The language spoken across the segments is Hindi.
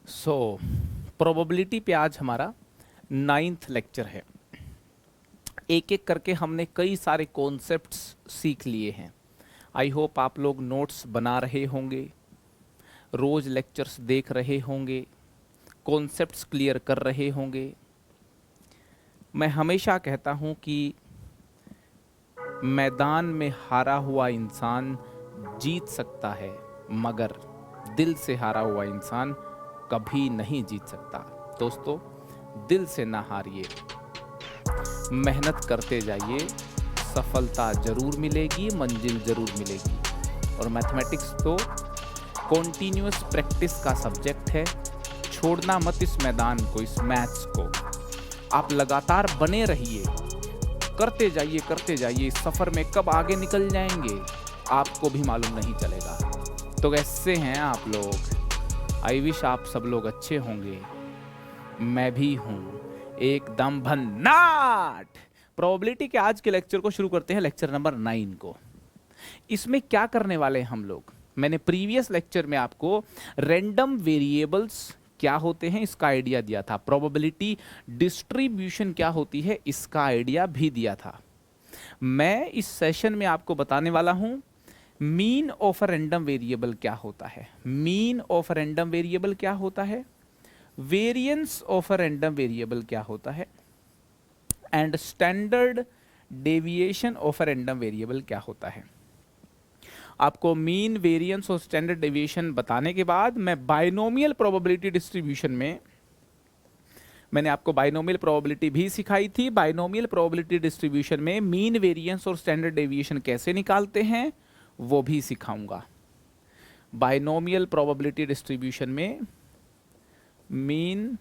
सो प्रोबेबिलिटी पे आज हमारा 9th लेक्चर है। एक एक करके हमने कई सारे कॉन्सेप्ट्स सीख लिए हैं। आई होप आप लोग नोट्स बना रहे होंगे, रोज लेक्चर्स देख रहे होंगे, कॉन्सेप्ट्स क्लियर कर रहे होंगे। मैं हमेशा कहता हूँ कि मैदान में हारा हुआ इंसान जीत सकता है, मगर दिल से हारा हुआ इंसान कभी नहीं जीत सकता। दोस्तों, दिल से ना हारिए, मेहनत करते जाइए, सफलता जरूर मिलेगी, मंजिल जरूर मिलेगी। और मैथमेटिक्स तो कॉन्टीन्यूअस प्रैक्टिस का सब्जेक्ट है। छोड़ना मत इस मैदान को, इस मैथ्स को। आप लगातार बने रहिए, करते जाइए। इस सफर में कब आगे निकल जाएंगे आपको भी मालूम नहीं चलेगा। तो कैसे हैं आप लोग? आई विश आप सब लोग अच्छे होंगे। मैं भी हूं एकदम भन्नाट। प्रोबेबिलिटी के आज के लेक्चर को शुरू करते हैं, लेक्चर नंबर 9 को। इसमें क्या करने वाले हैं हम लोग? मैंने प्रीवियस लेक्चर में आपको रैंडम वेरिएबल्स क्या होते हैं इसका आइडिया दिया था, प्रोबेबिलिटी डिस्ट्रीब्यूशन क्या होती है इसका आइडिया भी दिया था। मैं इस सेशन में आपको बताने वाला हूं mean of a random variable क्या होता है, mean of a random variable क्या होता है, variance of a random variable क्या होता है, and standard deviation of a random variable क्या होता है। आपको मीन, वेरिएंस और स्टैंडर्ड डेविएशन बताने के बाद मैं बाइनोमियल प्रोबेबिलिटी डिस्ट्रीब्यूशन में, मैंने आपको बाइनोमियल प्रोबेबिलिटी भी सिखाई थी। बाइनोमियल प्रोबेबिलिटी डिस्ट्रीब्यूशन में मीन, वेरिएंस और स्टैंडर्ड डेविएशन कैसे निकालते हैं वो भी सिखाऊंगा। बाइनोमियल प्रोबेबिलिटी डिस्ट्रीब्यूशन में mean,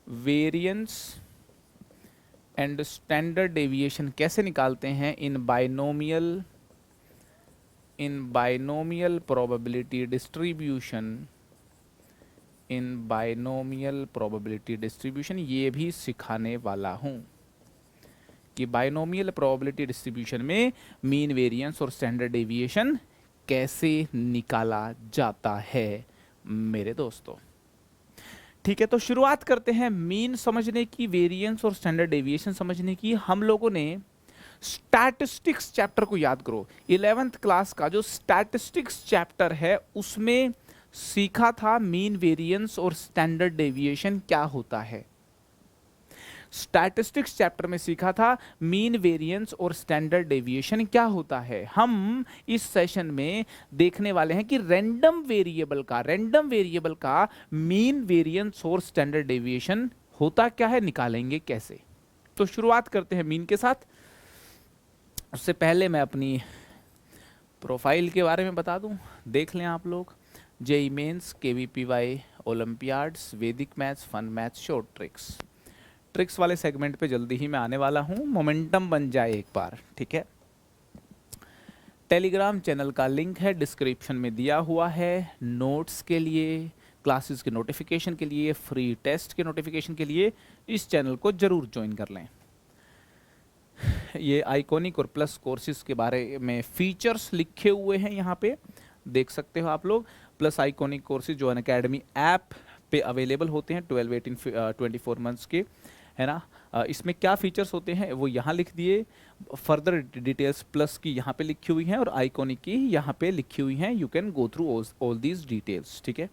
variance and standard deviation कैसे निकालते हैं इन बाइनोमियल प्रोबेबिलिटी डिस्ट्रीब्यूशन, इन बाइनोमियल प्रोबेबिलिटी डिस्ट्रीब्यूशन, ये भी सिखाने वाला हूं कि बाइनोमियल प्रोबेबिलिटी डिस्ट्रीब्यूशन में मीन, वेरिएंस और स्टैंडर्ड डेविएशन कैसे निकाला जाता है मेरे दोस्तों। ठीक है, तो शुरुआत करते हैं मीन समझने की, वेरिएंस और स्टैंडर्ड डेविएशन समझने की। हम लोगों ने स्टैटिस्टिक्स चैप्टर को याद करो, 11th क्लास का जो स्टैटिस्टिक्स चैप्टर है उसमें सीखा था मीन, वेरिएंस और स्टैंडर्ड डेविएशन क्या होता है। स्टैटिस्टिक्स चैप्टर में सीखा था मीन, वेरिएंस और स्टैंडर्ड डेविएशन क्या होता है। हम इस सेशन में देखने वाले हैं कि रैंडम वेरिएबल का मीन, वेरिएंस और स्टैंडर्ड डेविएशन होता क्या है, निकालेंगे कैसे। तो शुरुआत करते हैं मीन के साथ। उससे पहले मैं अपनी प्रोफाइल के बारे में बता दूं, देख लें आप लोग। जेईई मेंस, केवीपीवाई, ओलंपियाड्स, वैदिक maths, fun maths, short tricks वाले सेगमेंट पे जल्दी ही मैं आने वाला हूं। मोमेंटम बन जाए एक बार, ठीक है। टेलीग्राम चैनल का लिंक है डिस्क्रिप्शन में दिया हुआ है। नोट्स के लिए, क्लासेस के नोटिफिकेशन के लिए, फ्री टेस्ट के नोटिफिकेशन के लिए इस चैनल को जरूर ज्वाइन कर लें। ये आइकॉनिक और प्लस कोर्सेज के बारे में फीचर्स लिखे हुए हैं, यहाँ पे देख सकते हो आप लोग। प्लस आइकॉनिक कोर्सेज जो अनअकैडमी ऐप पे अवेलेबल होते हैं 12, 18, 24 मंथ्स के, है ना। इसमें क्या फीचर्स होते हैं वो यहाँ लिख दिए। फर्दर डिटेल्स प्लस की यहाँ पे लिखी हुई हैं और आइकॉनिक की यहाँ पे लिखी हुई हैं। You can go through all these details, ठीक है।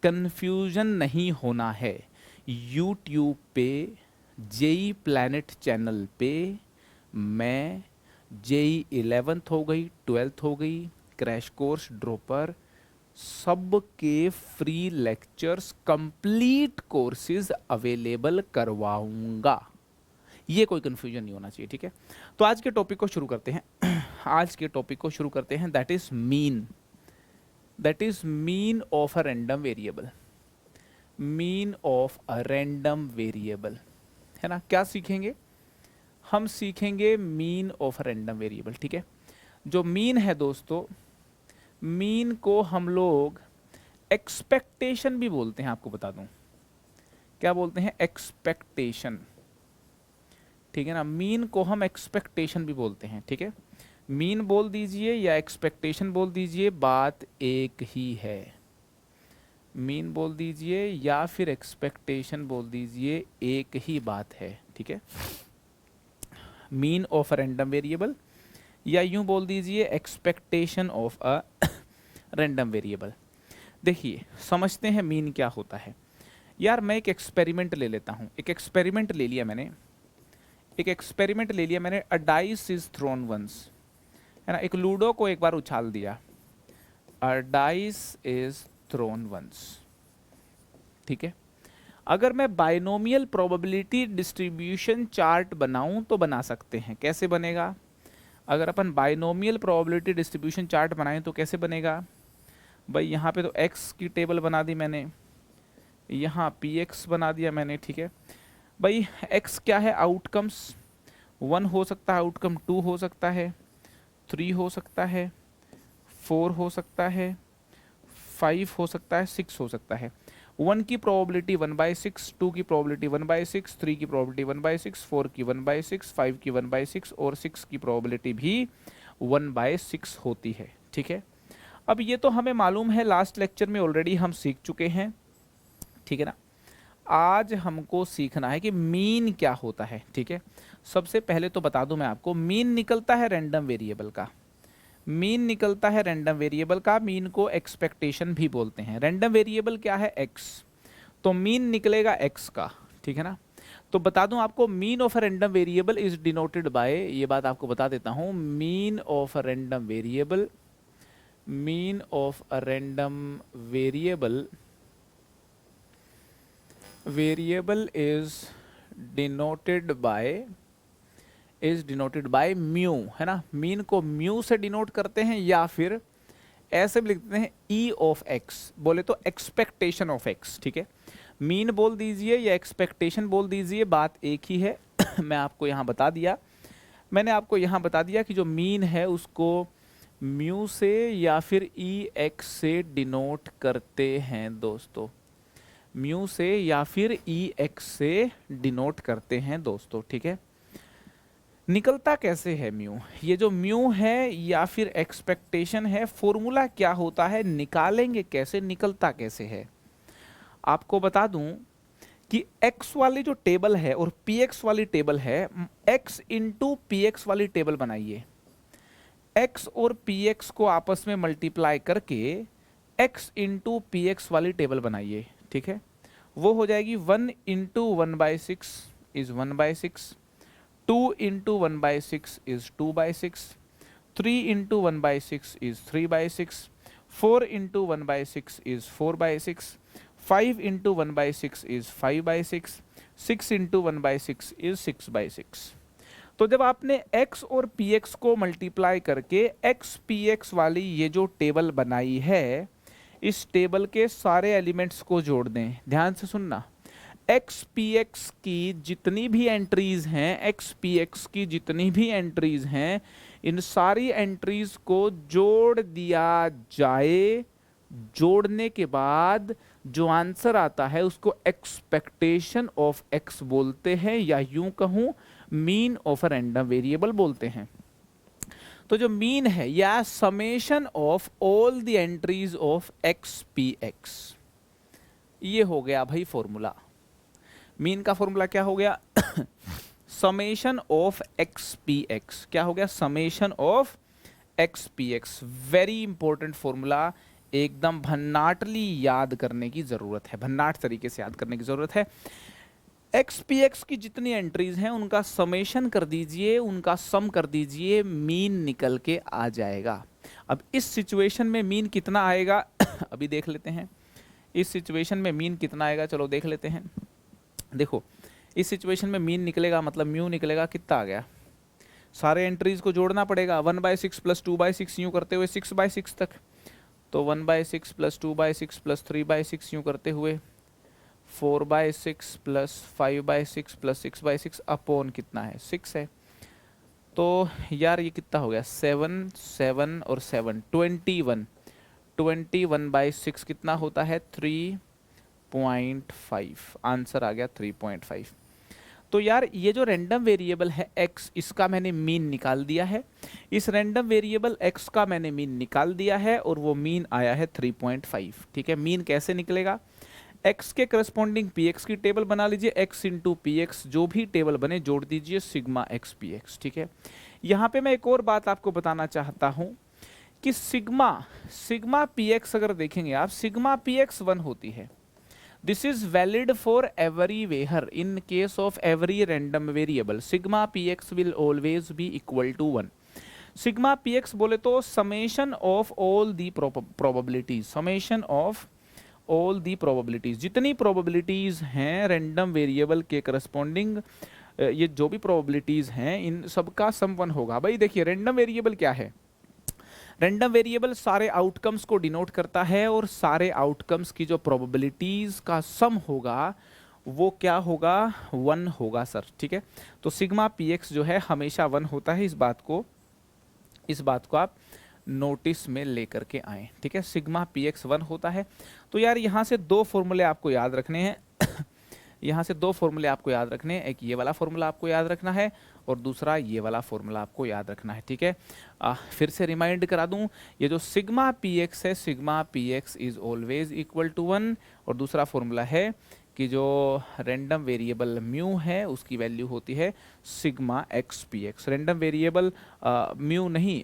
कंफ्यूजन नहीं होना है। यूट्यूब पे जेई प्लैनेट चैनल पे मैं जेई 11th हो गई, 12th हो गई, क्रैश कोर्स, ड्रॉपर, सब के free lectures, complete courses available करवाऊंगा। ये कोई कंफ्यूजन नहीं होना चाहिए, ठीक है। तो आज के टॉपिक को शुरू करते हैं। आज के टॉपिक को शुरू करते हैं, that is mean of a random variable. Mean of a random variable, है ना। क्या सीखेंगे हम? सीखेंगे mean of a random variable, ठीक है। जो मीन है दोस्तों, मीन को हम लोग एक्सपेक्टेशन भी बोलते हैं। आपको बता दूं क्या बोलते हैं, एक्सपेक्टेशन, ठीक है ना। मीन को हम एक्सपेक्टेशन भी बोलते हैं, ठीक है। मीन बोल दीजिए या एक्सपेक्टेशन बोल दीजिए, बात एक ही है। मीन बोल दीजिए या फिर एक्सपेक्टेशन बोल दीजिए, एक ही बात है, ठीक है। Mean of a random variable या यूं बोल दीजिए expectation of a random variable. देखिए समझते हैं मीन क्या होता है। यार मैं एक एक्सपेरिमेंट ले लेता हूँ, एक एक्सपेरिमेंट ले लिया मैंने, एक एक्सपेरिमेंट ले लिया मैंने। A dice is thrown once, है ना, एक लूडो को एक बार उछाल दिया। A dice is thrown once, ठीक है। अगर मैं बाइनोमियल प्रोबेबिलिटी डिस्ट्रीब्यूशन चार्ट बनाऊं तो बना सकते हैं। कैसे बनेगा? अगर अपन बाइनोमियल प्रोबेबिलिटी डिस्ट्रीब्यूशन चार्ट बनाएं तो कैसे बनेगा भाई? यहाँ पे तो x की टेबल बना दी मैंने, यहाँ px बना दिया मैंने, ठीक है भाई। x क्या है? आउटकम्स 1 हो सकता है, आउटकम 2 हो सकता है, 3 हो सकता है, 4 हो सकता है, 5 हो सकता है, 6 हो सकता है। 1 की प्रोबेबिलिटी 1/6, 2 की प्रोबेबिलिटी 1/6, 3 की प्रोबेबिलिटी 1/6, 4 की 1/6, 5 की 1/6 और 6 की प्रोबेबिलिटी भी 1/6 होती है, ठीक है। अब ये तो हमें मालूम है, लास्ट लेक्चर में ऑलरेडी हम सीख चुके हैं, ठीक है ना। आज हमको सीखना है कि मीन क्या होता है, ठीक है। सबसे पहले तो बता दूं मैं आपको, मीन निकलता है रैंडम वेरिएबल का। मीन निकलता है रैंडम वेरिएबल का। मीन को एक्सपेक्टेशन भी बोलते हैं। रैंडम वेरिएबल क्या है? एक्स, तो मीन निकलेगा एक्स का, ठीक है ना। तो बता दूं आपको, mean of a random variable is denoted by, ये बात आपको बता देता हूं, mean of a random variable, mean of a random variable, variable is denoted by, is denoted by mu, है ना। मीन को म्यू से डिनोट करते हैं या फिर ऐसे भी लिखते हैं ई ऑफ एक्स, बोले तो एक्सपेक्टेशन ऑफ एक्स, ठीक है। मीन बोल दीजिए या एक्सपेक्टेशन बोल दीजिए, बात एक ही है। मैं आपको यहाँ बता दिया, मैंने आपको यहाँ बता दिया कि जो मीन है उसको म्यू से या फिर ई एक्स से डिनोट करते हैं दोस्तों, म्यू से या फिर ई एक्स से डिनोट करते हैं दोस्तों, ठीक है। निकलता कैसे है म्यू? ये जो म्यू है या फिर एक्सपेक्टेशन है, फॉर्मूला क्या होता है, निकालेंगे कैसे, निकलता कैसे है? आपको बता दूं कि x वाली जो टेबल है और px वाली टेबल है, x इंटू px वाली टेबल बनाइए। x और px को आपस में मल्टीप्लाई करके x इंटू px वाली टेबल बनाइए, ठीक है। वो हो जाएगी 1 into 1/6 is 1/6, 2 into 1/6 is 2/6, 3 into 1/6 is 3/6, 4 into 1/6 is 4/6, 5 into 1/6 is 5/6, 6 into 1/6 is 6/6। तो जब आपने x और px को मल्टीप्लाई करके x px वाली ये जो टेबल बनाई है, इस टेबल के सारे एलिमेंट्स को जोड़ दें। ध्यान से सुनना, एक्स पी एक्स की जितनी भी एंट्रीज हैं, एक्स पी एक्स की जितनी भी एंट्रीज हैं, इन सारी एंट्रीज को जोड़ दिया जाए। जोड़ने के बाद जो आंसर आता है उसको एक्सपेक्टेशन ऑफ एक्स बोलते हैं, या यूं कहूं mean of a random variable बोलते हैं। तो जो मीन है या summation of all the entries of x P x, ये हो गया भाई फॉर्मूला। मीन का फॉर्मूला क्या हो गया? Summation of x P x. क्या हो गया? Summation of x P x. Very important formula, एकदम भन्नाटली याद करने की जरूरत है, भन्नाट तरीके से याद करने की जरूरत है। एक्स पी एक्स की जितनी एंट्रीज हैं उनका समेशन कर दीजिए, उनका सम कर दीजिए, मीन निकल के आ जाएगा। अब इस सिचुएशन में मीन कितना आएगा अभी देख लेते हैं। इस सिचुएशन में मीन कितना आएगा, चलो देख लेते हैं। देखो इस सिचुएशन में मीन निकलेगा मतलब म्यू निकलेगा, कितना आ गया? सारे एंट्रीज को जोड़ना पड़ेगा, 1/6 प्लस 2/6 यूं करते हुए 6/6 तक, तो 1/6 प्लस 2/6 प्लस 3/6 यूं करते हुए 4/6 प्लस 5/6 प्लस 6/6 अपॉन कितना है? 6 है। तो यार ये कितना हो गया? 7 7 और 7 21, 21/6 कितना होता है? 3.5। आंसर आ गया 3.5। तो यार ये जो रैंडम वेरिएबल है x, इसका मैंने मीन निकाल दिया है, इस रैंडम वेरिएबल x का मैंने मीन निकाल दिया है और वो मीन आया है 3.5। ठीक है, मीन कैसे निकलेगा, x के करस्पॉन्डिंग px की टेबल बना लीजिए, x इंटू px जो भी टेबल बने जोड़ दीजिए सिग्मा x px। ठीक है, यहाँ पे मैं एक और बात आपको बताना चाहता हूँ कि सिग्मा px अगर देखेंगे आप, सिग्मा px 1 होती है। This is valid for everywhere in case of every random variable, sigma px will always be equal to 1। Sigma px बोले तो summation of all the probabilities, summation of all the probabilities, जितनी प्रोबेबिलिटीज हैं रैंडम वेरिएबल के करस्पॉन्डिंग, ये जो भी प्रोबेबिलिटीज हैं इन सबका सम 1 होगा। भाई देखिए रैंडम वेरिएबल क्या है, रैंडम वेरिएबल सारे आउटकम्स को डिनोट करता है और सारे आउटकम्स की जो प्रोबेबिलिटीज का सम होगा वो क्या होगा, 1 होगा सर। ठीक है, तो सिग्मा px जो है हमेशा 1 होता है, इस बात को आप नोटिस में लेकर के आए। ठीक है, सिग्मा px 1 होता है। तो यार यहाँ से दो फॉर्मूले आपको याद रखने हैं यहाँ से दो फॉर्मूले आपको याद रखने हैं, एक ये वाला फॉर्मूला आपको याद रखना है और दूसरा ये वाला फॉर्मूला आपको याद रखना है। ठीक है, फिर से रिमाइंड करा दूं, ये जो सिग्मा px है, sigma px is always equal to 1, और दूसरा फॉर्मूला है कि जो रैंडम वेरिएबल म्यू है उसकी वैल्यू होती है sigma x px। Random variable mu नहीं,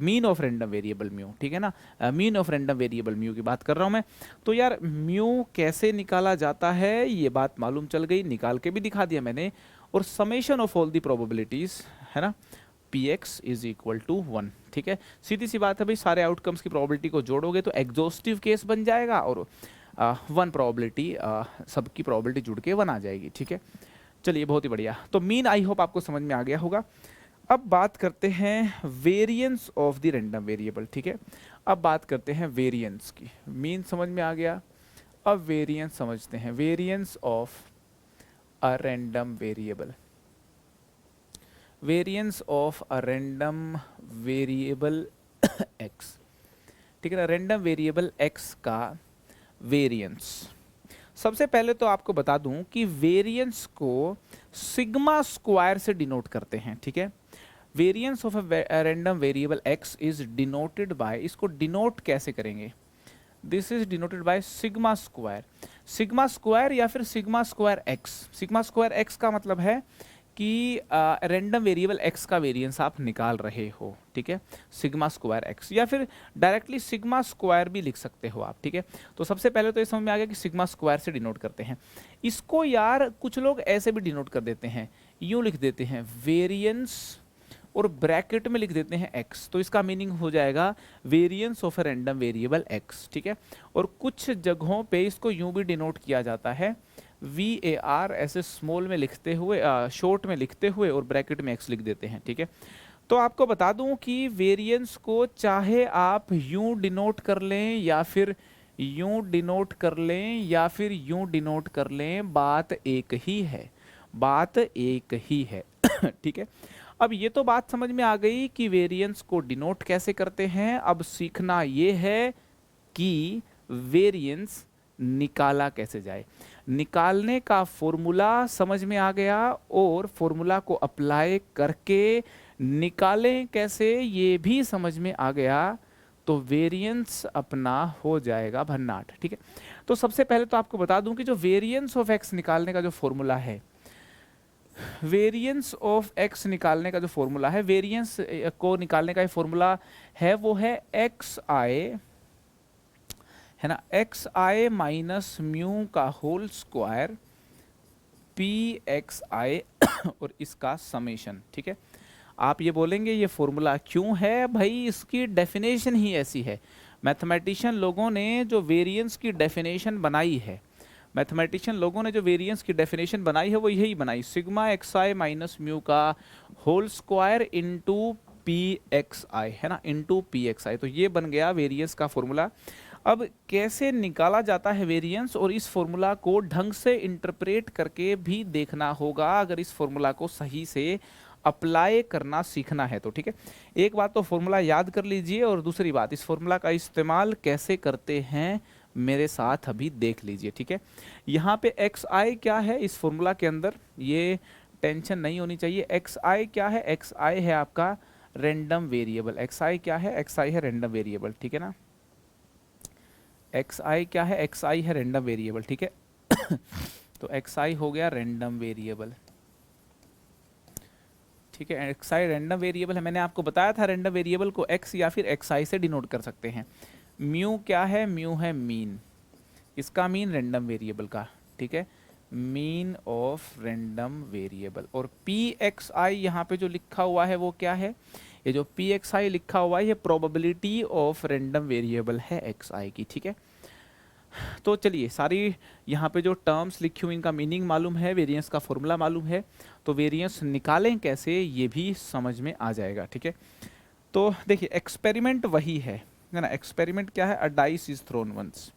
mean of random variable mu. ठीक है ना, mean of random variable mu की बात कर रहा हूँ मैं। तो यार म्यू कैसे निकाला जाता है ये बात मालूम चल गई, निकाल के भी दिखा दिया मैंने, और summation of all the probabilities है ना, px इज इक्वल टू 1। ठीक है, सीधी सी बात है भाई, सारे आउटकम्स की प्रोबेबिलिटी को जोड़ोगे तो एग्जॉस्टिव केस बन जाएगा और 1 प्रोबेबिलिटी, सबकी प्रोबेबिलिटी जुड़ के 1 आ जाएगी। ठीक है, चलिए बहुत ही बढ़िया। तो मीन आई होप आपको समझ में आ गया होगा। अब बात करते हैं variance of the random variable. ठीक है, अब बात करते हैं वेरिएंस की। मीन समझ में आ गया, अब वेरिएंस समझते हैं, variance of a random variable, variance of a random variable x। ठीक है ना, रैंडम वेरिएबल x का वेरिएंस। सबसे पहले तो आपको बता दूं कि वेरिएंस को सिग्मा स्क्वायर से डिनोट करते हैं। ठीक है, variance of a random variable x is denoted by, इसको डिनोट कैसे करेंगे, this is denoted by sigma square, sigma square या फिर sigma square x। Sigma square x का मतलब है कि रैंडम वेरिएबल x का वेरिएंस आप निकाल रहे हो। ठीक है, सिग्मा स्क्वायर x, या फिर डायरेक्टली सिग्मा स्क्वायर भी लिख सकते हो आप। ठीक है, तो सबसे पहले तो ये समझ में आ गया कि सिग्मा स्क्वायर से डिनोट करते हैं। इसको यार कुछ लोग ऐसे भी डिनोट कर देते हैं, यूं लिख देते हैं वेरिएंस और ब्रैकेट में लिख देते हैं x, तो इसका मीनिंग हो जाएगा variance of a random variable x। ठीक है, और कुछ जगहों पे इसको यूं भी डिनोट किया जाता है VAR ऐसे स्मॉल में लिखते हुए, शॉर्ट में लिखते हुए और ब्रैकेट में x लिख देते हैं। ठीक है, तो आपको बता दूं कि वेरिएंस को चाहे आप यूं डिनोट कर लें या फिर यूं डिनोट कर लें या फिर यूं डिनोट कर लें, बात एक ही है, बात एक ही है। ठीक है, अब ये तो बात समझ में आ गई कि वेरिएंस को डिनोट कैसे करते हैं। अब सीखना ये है कि वेरिएंस निकाला कैसे जाए, निकालने का फॉर्मूला समझ में आ गया और फॉर्मूला को अप्लाई करके निकालें कैसे ये भी समझ में आ गया, तो वेरिएंस अपना हो जाएगा भन्नाट। ठीक है, तो सबसे पहले तो आपको बता दूं कि जो वेरिएंस ऑफ x निकालने का जो फॉर्मूला है, वेरिएंस ऑफ x निकालने का जो फॉर्मूला है, वेरिएंस को निकालने का फॉर्मूला है वो है xi, है ना, xi माइनस म्यू का होल स्क्वायर pxi और इसका समेशन। ठीक है, आप ये बोलेंगे ये फॉर्मूला क्यों है भाई, इसकी डेफिनेशन ही ऐसी है। मैथमेटिशियन लोगों ने जो वेरिएंस की डेफिनेशन बनाई है, मैथमेटिशियन लोगों ने जो वेरिएंस की डेफिनेशन बनाई है वो यही बनाई, सिग्मा xi माइनस म्यू का होल स्क्वायर इंटू pxi, है ना, इंटू pxi। तो ये बन गया वेरिएंस का फॉर्मूला। अब कैसे निकाला जाता है वेरिएंस, और इस फॉर्मूला को ढंग से इंटरप्रेट करके भी देखना होगा अगर इस फॉर्मूला को सही से अप्लाई करना सीखना है तो। ठीक है, एक बात तो फॉर्मूला याद कर लीजिए और दूसरी बात इस फॉर्मूला का इस्तेमाल कैसे करते हैं मेरे साथ अभी देख लीजिए। ठीक है, यहाँ पे xi क्या है इस फॉर्मूला के अंदर, ये टेंशन नहीं होनी चाहिए। एक्स आई क्या है, एक्स आई है आपका रैंडम वेरिएबल। एक्स आई क्या है, एक्स आई है रैंडम वेरिएबल, ठीक है ना। एक्स आई क्या है, एक्स आई है रैंडम वेरिएबल, ठीक है। तो एक्स आई हो गया रैंडम वेरिएबल, ठीक है। एक्स आई रैंडम वेरिएबल है, मैंने आपको बताया था रैंडम वेरिएबल को एक्स या फिर एक्स आई से डिनोट कर सकते हैं। म्यू क्या है, म्यू है मीन, इसका मीन रैंडम वेरिएबल का, ठीक है, मीन ऑफ रैंडम वेरिएबल। और पी एक्स आई यहाँ पे जो लिखा हुआ है वो क्या है, ये जो पी एक्स आई लिखा हुआ है ये प्रोबेबिलिटी ऑफ रैंडम वेरिएबल है एक्स आई की, ठीक है। तो चलिए सारी यहाँ पे जो टर्म्स लिखी हुई इनका मीनिंग मालूम है, वेरिएंस का फॉर्मूला मालूम है, तो वेरिएंस निकालें कैसे ये भी समझ में आ जाएगा, ठीक है। तो देखिए एक्सपेरिमेंट वही है ना, एक्सपेरिमेंट क्या है, a dice is thrown once,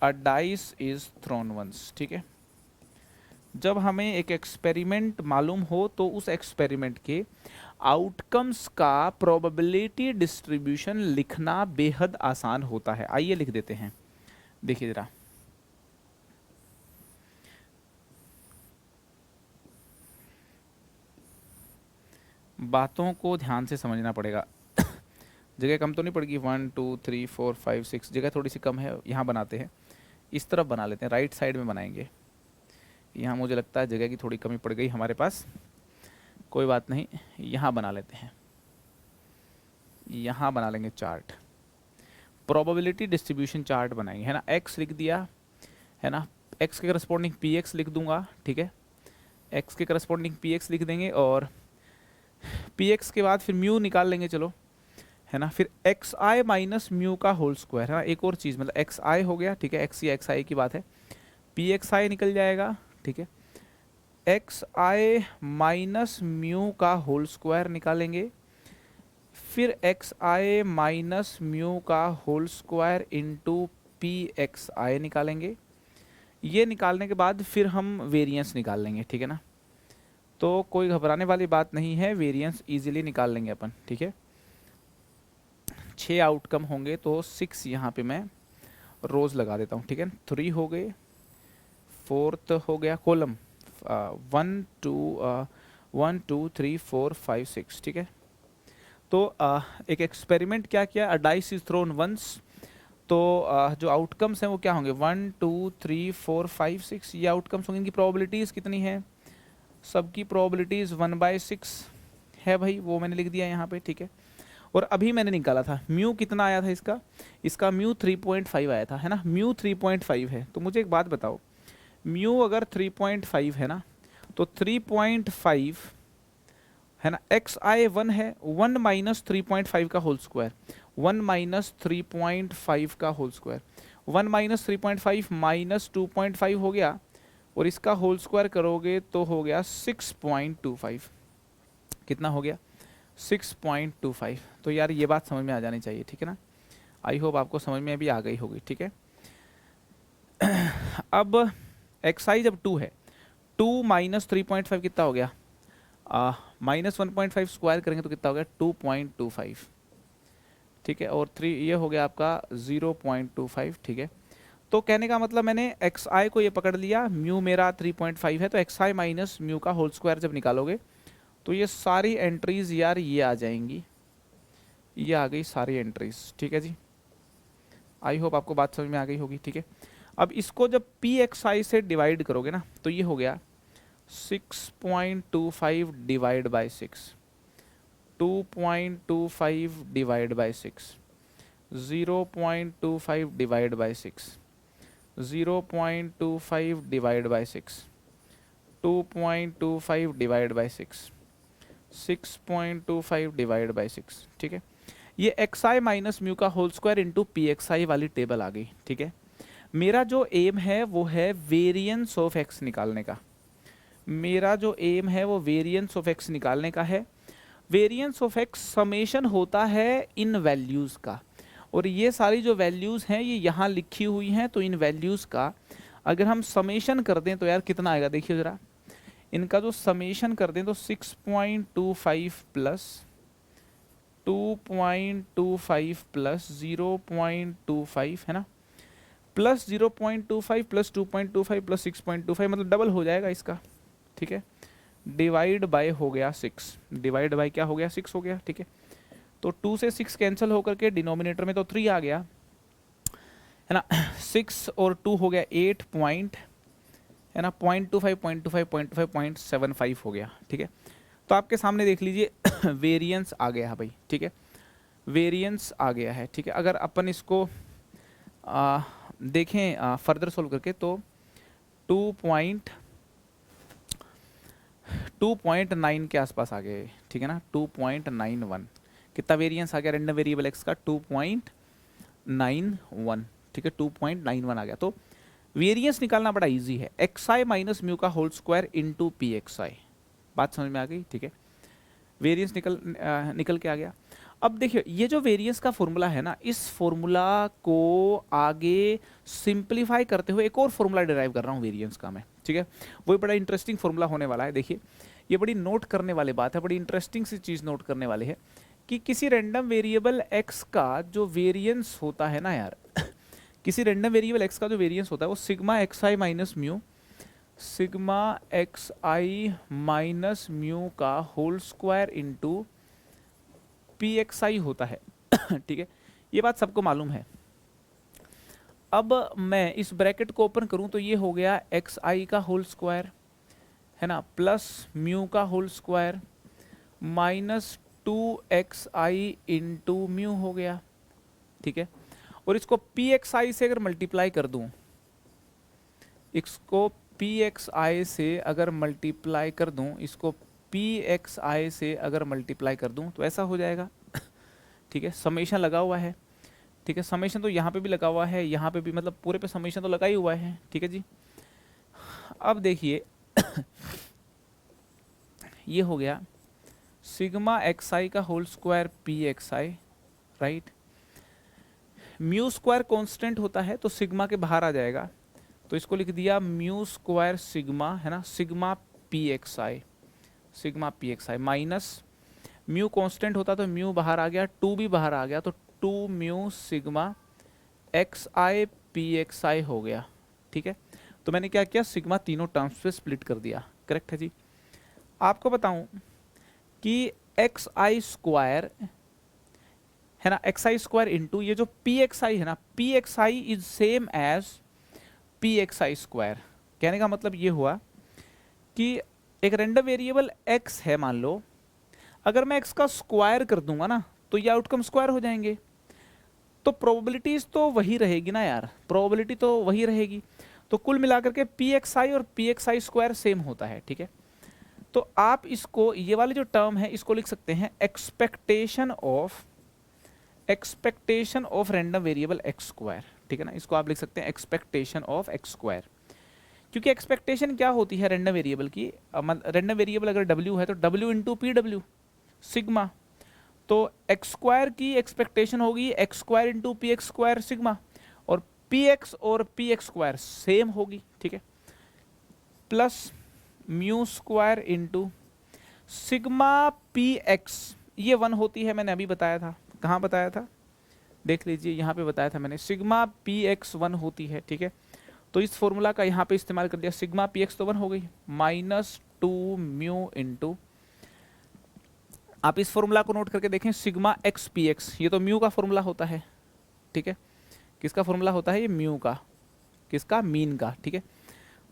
a dice is thrown once, ठीक है। जब हमें एक एक्सपेरिमेंट मालूम हो तो उस एक्सपेरिमेंट के आउटकम्स का प्रोबेबिलिटी डिस्ट्रीब्यूशन लिखना बेहद आसान होता है। आइए लिख देते हैं, देखिए जरा, बातों को ध्यान से समझना पड़ेगा। जगह कम तो नहीं पड़ेगी, 1 2 3 4 5 6, जगह थोड़ी सी कम है, यहाँ बनाते हैं, इस तरफ बना लेते हैं, राइट साइड में बनाएंगे। यहाँ मुझे लगता है जगह की थोड़ी कमी पड़ गई हमारे पास, कोई बात नहीं, यहाँ बना लेते हैं, यहाँ बना लेंगे चार्ट, प्रोबेबिलिटी डिस्ट्रीब्यूशन चार्ट बनाएंगे, है ना। एक्स लिख दिया, है ना, एक्स के करस्पॉन्डिंग पी एक्स लिख दूंगा, ठीक है, एक्स के करस्पॉन्डिंग पी एक्स लिख देंगे, और पी एक्स के बाद फिर म्यू निकाल लेंगे, चलो, है ना। फिर एक्स आई माइनस म्यू का होल स्क्वायर, है ना, एक और चीज़, मतलब एक्स आई हो गया, ठीक है, एक्स या एक्स आई की बात है, पी एक्स आई निकल जाएगा, ठीक है, एक्स आई माइनस म्यू का होल स्क्वायर निकालेंगे, फिर एक्स आई माइनस म्यू का whole square into p x i निकालेंगे। ये निकालने के बाद फिर हम वेरिएंस निकाल लेंगे, ठीक है ना। तो कोई घबराने वाली बात नहीं है, वेरिएंस इजीली निकाल लेंगे अपन, ठीक है। 6 आउटकम होंगे तो 6 यहाँ पे मैं रोज लगा देता हूँ, ठीक है। 3 हो गए, 4th हो गया कॉलम, 1 2 3 4 5 6, ठीक है। तो एक एक्सपेरिमेंट क्या किया, a dice is thrown once, तो जो आउटकम्स हैं वो क्या होंगे, 1 2 3 4 5 6, ये आउटकम्स होंगे। इनकी प्रोबेबिलिटीज़ कितनी है, सबकी प्रोबेबिलिटीज़ 1/6 है भाई, वो मैंने लिख दिया यहाँ पे, ठीक है। और अभी मैंने निकाला था म्यू कितना आया था इसका, इसका म्यू 3.5 आया था, है ना, म्यू 3.5 है। तो मुझे एक बात बताओ, म्यू अगर 3.5 है ना, तो 3.5 है ना, एक्स आई 1 है, 1 माइनस 3.5 का होल स्क्वायर, 1 माइनस 3.5 का होल स्क्वायर, 1 माइनस 3.5 माइनस 2.5 हो गया, और इसका होल स्क्वायर करोगे तो हो गया 6.25, कितना हो गया 6.25। तो यार ये बात समझ में आ जानी चाहिए, ठीक है ना, आई होप आपको समझ में भी आ गई होगी, ठीक है। अब एक्स आई जब 2 है, 2 माइनस 3.5 कितना हो गया, माइनस 1.5 स्क्वायर करेंगे तो कितना हो गया 2.25, ठीक है, और 3 ये हो गया आपका 0.25, ठीक है। तो कहने का मतलब मैंने एक्स आई को ये पकड़ लिया, म्यू मेरा 3.5 है, तो एक्स आई माइनस म्यू का होल स्क्वायर जब निकालोगे तो ये सारी एंट्रीज यार ये आ जाएंगी, ये आ गई सारी एंट्रीज, ठीक है जी। आई होप आपको बात समझ में आ गई होगी, ठीक है। अब इसको जब पी एक्स आई से डिवाइड करोगे ना तो ये हो गया 6.25 divide by 6, 2.25 divide by 6, 0.25 divide by 6, 0.25 divide by 6, 2.25 divide by 6, 6.25 divide by 6, ठीक है। ये एक्स आई माइनस म्यू का whole square into p x i वाली टेबल आ गई, ठीक है। मेरा जो एम है वो है वेरिएंस ऑफ एक्स निकालने का, मेरा जो एम है वो वेरिएंस ऑफ एक्स निकालने का है। वेरिएंस ऑफ एक्स समेशन होता है इन वैल्यूज़ का, और ये सारी जो वैल्यूज़ हैं ये यहाँ लिखी हुई हैं, तो इन वैल्यूज़ का अगर हम समेशन कर दें तो यार कितना आएगा, देखिए ज़रा, इनका जो समेशन कर दें तो 6.25 प्लस 2.25 प्लस 0.25 है ना, प्लस 0.25 प्लस 2.25 प्लस 6.25, मतलब डबल हो जाएगा इसका, ठीक है, डिवाइड बाय हो गया 6, डिवाइड बाय क्या हो गया 6 हो गया, ठीक है। तो 2 से 6 कैंसिल होकर के डिनोमिनेटर में तो 3 आ गया, है ना। 6 और 2 हो गया 8 पॉइंट, है ना, 0.25 0.25 0.25 0.75 हो गया, ठीक है। तो आपके सामने देख लीजिए वेरिएंस आ गया है भाई, ठीक है, वेरिएंस आ गया है, ठीक है। अगर अपन इसको देखें फर्दर सोल्व करके तो 2.9 के आसपास आ गए, ठीक है ना, 2.91। कितना वेरिएंस आ गया रैंडम वेरिएबल एक्स का? 2.91, ठीक है, 2.91 आ गया। तो वेरिएंस निकालना बड़ा इजी है, एक्स आई माइनस म्यू का whole square into p x i. बात समझ में आ गई, ठीक है। वेरिएंस निकल के आ गया। अब देखिए ये जो वेरिएंस का फॉर्मूला है ना, इस फॉर्मूला को आगे सिंपलीफाई करते हुए एक और फॉर्मूला डिराइव कर रहा हूँ वेरिएंस का मैं, ठीक है। वो बड़ा इंटरेस्टिंग फॉर्मूला होने वाला है। देखिए ये बड़ी नोट करने वाली बात है, बड़ी इंटरेस्टिंग सी चीज़ नोट करने वाली है कि किसी रैंडम वेरिएबल एक्स का जो वेरिएंस होता है ना यार किसी रैंडम वेरिएबल एक्स का जो वेरिएंस होता है वो sigma x i minus mu, sigma x i minus mu का whole square into p x i होता है ठीक है, ये बात सबको मालूम है। अब मैं इस ब्रैकेट को ओपन करूं तो ये हो गया एक्स आई का होल स्क्वायर, है ना, प्लस म्यू का whole square minus 2xi into mu हो गया, ठीक है। और इसको पी एक्स आई से अगर मल्टीप्लाई कर दूं, इसको पी एक्स आई से अगर मल्टीप्लाई कर दूं, इसको पी एक्स आई से अगर मल्टीप्लाई कर दूं तो ऐसा हो जाएगा ठीक है। समेशन लगा हुआ है, ठीक है, समेशन तो यहाँ पे भी लगा हुआ है, यहाँ पे भी, मतलब पूरे पे समेशन तो लगा ही हुआ है, ठीक है जी। अब देखिए ये हो गया सिग्मा एक्स आई का होल स्क्वायर पी एक्स आई, राइट। म्यू स्क्वायर कांस्टेंट होता है तो सिग्मा के बाहर आ जाएगा, तो इसको लिख दिया म्यू स्क्वायर सिग्मा, है ना, sigma P x I, sigma P x i minus mu constant होता तो म्यू बाहर आ गया, 2 भी बाहर आ गया, तो 2 mu sigma x i p x i हो गया, ठीक है। तो मैंने क्या किया, सिग्मा तीनों टर्म्स पे स्प्लिट कर दिया, करेक्ट है जी। आपको बताऊं कि एक्स आई स्क्वायर, है ना, एक्स आई स्क्वायर इंटू ये जो पी एक्स आई है ना, p x i is same as p x i square. कहने का मतलब ये हुआ कि एक रैंडम वेरिएबल एक्स है, मान लो अगर मैं एक्स का स्क्वायर कर दूंगा ना तो ये आउटकम स्क्वायर हो जाएंगे, तो प्रोबेबिलिटीज तो वही रहेगी ना यार, प्रोबेबिलिटी तो वही रहेगी। तो कुल मिलाकर के पी एक्स आई और P x i square same होता है, ठीक है। तो आप इसको, ये वाले जो टर्म है इसको लिख सकते हैं expectation of random variable x square, ठीक है ना, इसको आप लिख सकते हैं एक्सपेक्टेशन ऑफ एक्स स्क्वायर। क्योंकि एक्सपेक्टेशन क्या होती है रैंडम वेरिएबल की, रैंडम वेरिएबल अगर w है तो w into P W sigma, तो एक्स स्क्वायर की एक्सपेक्टेशन होगी x square into p x square sigma, और पी एक्स और पी एक्स स्क्वायर सेम होगी, ठीक है, plus mu square into sigma P x, ये 1 होती है, मैंने अभी बताया था, कहाँ बताया था, देख लीजिए यहाँ पे बताया था मैंने, सिग्मा पी एक्स 1 होती है, ठीक है। तो इस फॉर्मूला का यहाँ पे इस्तेमाल कर दिया, सिग्मा पी एक्स तो 1 हो गई, माइनस 2 म्यू इंटू, आप इस फॉर्मूला को नोट करके देखें, सिग्मा एक्स पी एक्स, ये तो म्यू का फॉर्मूला होता है, ठीक है, किसका फॉर्मूला होता है, ये म्यू का, किसका, मीन का, ठीक है।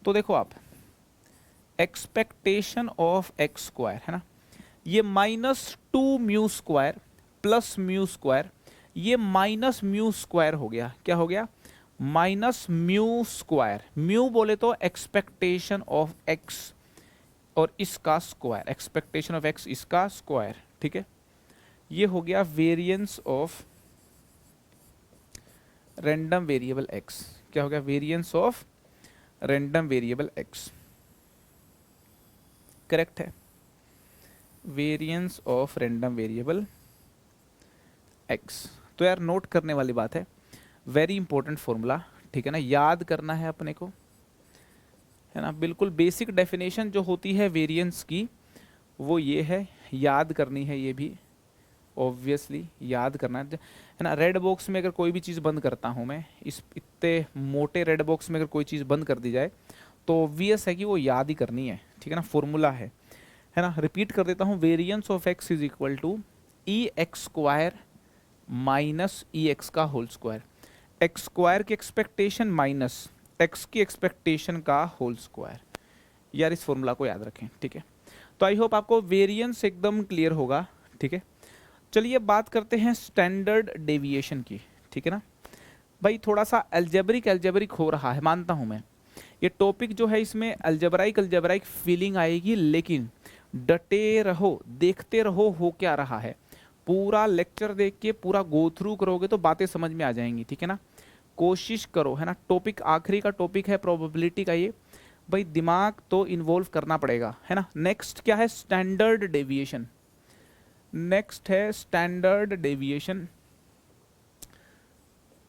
तो देखो आप एक्सपेक्टेशन ऑफ एक्स स्क्वायर, है ना, ये minus 2 mu square plus mu square, ये माइनस म्यू स्क्वायर हो गया, क्या हो गया, माइनस म्यू स्क्वायर, म्यू बोले तो एक्सपेक्टेशन ऑफ एक्स और इसका स्क्वायर, एक्सपेक्टेशन ऑफ एक्स इसका स्क्वायर, ठीक है। ये हो गया variance of random variable x, क्या हो गया, variance of random variable x, correct है, variance of random variable x. तो यार नोट करने वाली बात है, वेरी इंपॉर्टेंट फॉर्मूला, ठीक है ना, याद करना है अपने को, है ना, बिल्कुल बेसिक डेफिनेशन जो होती है वेरिएंस की वो ये है, याद करनी है, ये भी ऑब्वियसली याद करना है ना। रेड बॉक्स में अगर कोई भी चीज़ बंद करता हूँ मैं, इस इतने मोटे रेड बॉक्स में अगर कोई चीज़ बंद कर दी जाए तो ऑब्वियस है कि वो याद ही करनी है, ठीक है ना, फॉर्मूला है। है ना। रिपीट कर देता हूँ, variance of x is equal to E x square minus E x का होल स्क्वायर, एक्स स्क्वायर की एक्सपेक्टेशन माइनस एक्स की एक्सपेक्टेशन का होल स्क्वायर। यार इस फॉर्मूला को याद रखें, ठीक है। तो आई होप आपको वेरिएंस एकदम क्लियर होगा, ठीक है। चलिए बात करते हैं स्टैंडर्ड डेविएशन की, ठीक है ना। भाई थोड़ा सा अलजेब्रिक हो रहा है, मानता हूं मैं। ये टॉपिक जो है इसमें अलजेब्राइक फीलिंग आएगी, लेकिन डटे रहो, देखते रहो हो क्या रहा है। पूरा लेक्चर देख के पूरा गो थ्रू करोगे तो बातें समझ में आ जाएंगी, ठीक है ना। कोशिश करो, है ना। टॉपिक आखिरी का टॉपिक है प्रोबेबिलिटी का, ये भाई दिमाग तो इन्वॉल्व करना पड़ेगा, है ना। नेक्स्ट क्या है, स्टैंडर्ड डेविएशन। नेक्स्ट है standard deviation.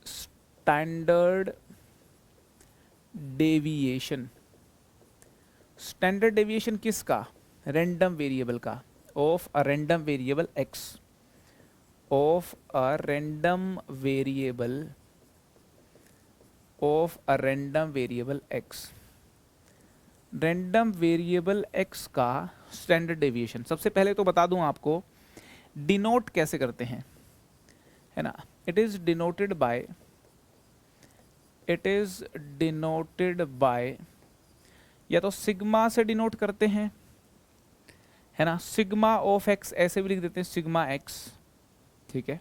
Standard deviation, standard deviation किसका, रैंडम वेरिएबल का, of a random variable x, of a random variable, of a random variable x. Random variable x का स्टैंडर्ड डेविएशन, सबसे पहले तो बता दूं आपको डिनोट कैसे करते हैं, है ना। It is denoted by, it is denoted by, या तो सिग्मा से डिनोट करते हैं, है ना। सिग्मा ऑफ एक्स ऐसे भी लिख देते हैं, सिग्मा एक्स, ठीक है।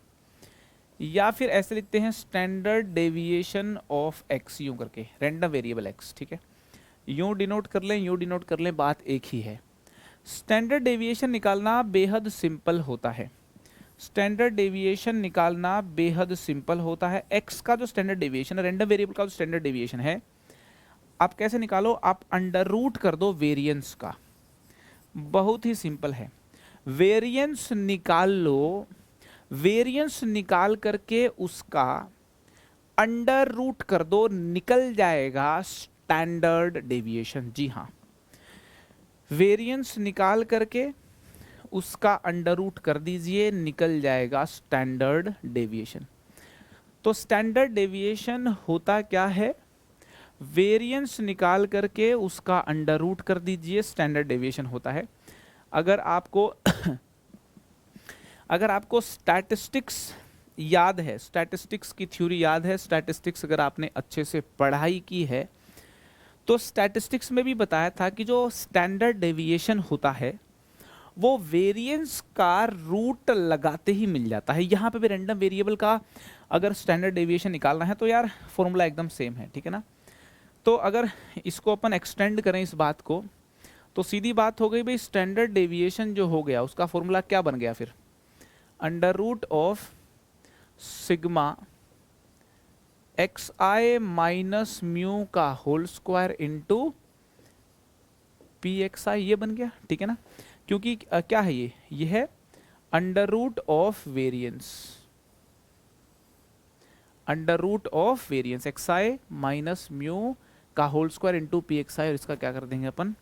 या फिर ऐसे लिखते हैं स्टैंडर्ड डेविएशन ऑफ एक्स, यूं करके, रैंडम वेरिएबल एक्स, ठीक है। यूं डिनोट कर लें, यूं डिनोट कर लें, बात एक ही है। स्टैंडर्ड डेविएशन निकालना बेहद सिंपल होता है, स्टैंडर्ड डेविएशन निकालना बेहद सिंपल होता है। एक्स का जो स्टैंडर्ड डेविएशन है, रैंडम वेरिएबल का जो स्टैंडर्ड डेविएशन है, आप कैसे निकालो, आप अंडर रूट कर दो वेरिएंस का, बहुत ही सिंपल है। वेरिएंस निकाल लो, वेरिएंस निकाल करके उसका अंडर रूट कर दो, निकल जाएगा स्टैंडर्ड डेविएशन। जी हाँ, वेरिएंस निकाल करके उसका अंडर रूट कर दीजिए, निकल जाएगा स्टैंडर्ड डेविएशन। तो स्टैंडर्ड डेविएशन होता क्या है, वेरिएंस निकाल करके उसका अंडर रूट कर दीजिए, स्टैंडर्ड डेविएशन होता है। अगर आपको अगर आपको स्टैटिस्टिक्स याद है, स्टैटिस्टिक्स की थ्योरी याद है, स्टैटिस्टिक्स अगर आपने अच्छे से पढ़ाई की है, तो स्टैटिस्टिक्स में भी बताया था कि जो स्टैंडर्ड डेविएशन होता है वो वेरिएंस का रूट लगाते ही मिल जाता है। यहाँ पे भी रैंडम वेरिएबल का अगर स्टैंडर्ड डेविएशन निकालना है तो यार फॉर्मूला एकदम सेम है, ठीक है ना। तो अगर इसको अपन एक्सटेंड करें इस बात को, तो सीधी बात हो गई भाई, स्टैंडर्ड डेविएशन जो हो गया उसका फॉर्मूला क्या बन गया फिर, under root of sigma x i minus mu का whole square into p x i, ये बन गया, ठीक है ना। क्योंकि क्या है ये है under root of variance, under root of variance x i minus mu का whole square into p x i, और इसका क्या कर देंगे अपन,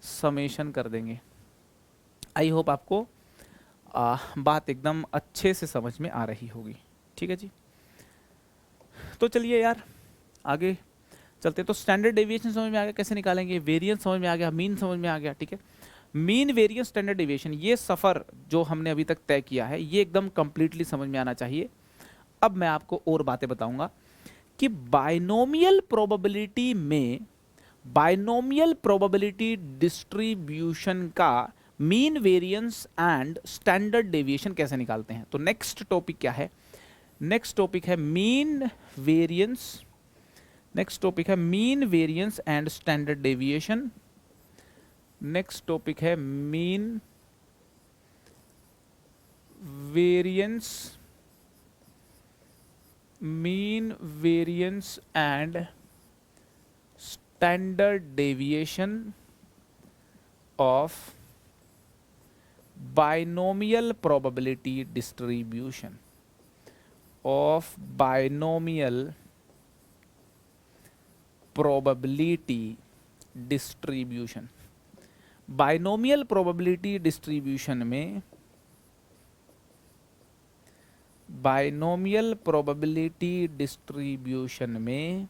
समेशन कर देंगे। आई होप आपको बात एकदम अच्छे से समझ में आ रही होगी, ठीक है जी। तो चलिए यार आगे चलते। तो स्टैंडर्ड डेविएशन समझ में आ गया, कैसे निकालेंगे, वेरिएंस समझ में आ गया, मीन समझ में आ गया, ठीक है। मीन वेरिएंस स्टैंडर्ड डेविएशन, ये सफर जो हमने अभी तक तय किया है ये एकदम कंप्लीटली समझ में आना चाहिए। अब मैं आपको और बातें बताऊंगा कि बाइनोमियल प्रोबेबिलिटी में, बाइनोमियल प्रोबेबिलिटी डिस्ट्रीब्यूशन का mean variance and standard deviation कैसे निकालते हैं। तो नेक्स्ट टॉपिक क्या है, नेक्स्ट टॉपिक है मीन वेरिएंस, नेक्स्ट टॉपिक है mean variance and standard deviation, next topic है mean variance, mean variance and standard deviation of binomial probability distribution, of binomial probability distribution. Binomial probability distribution में, बाइनोमियल प्रोबेबिलिटी डिस्ट्रीब्यूशन में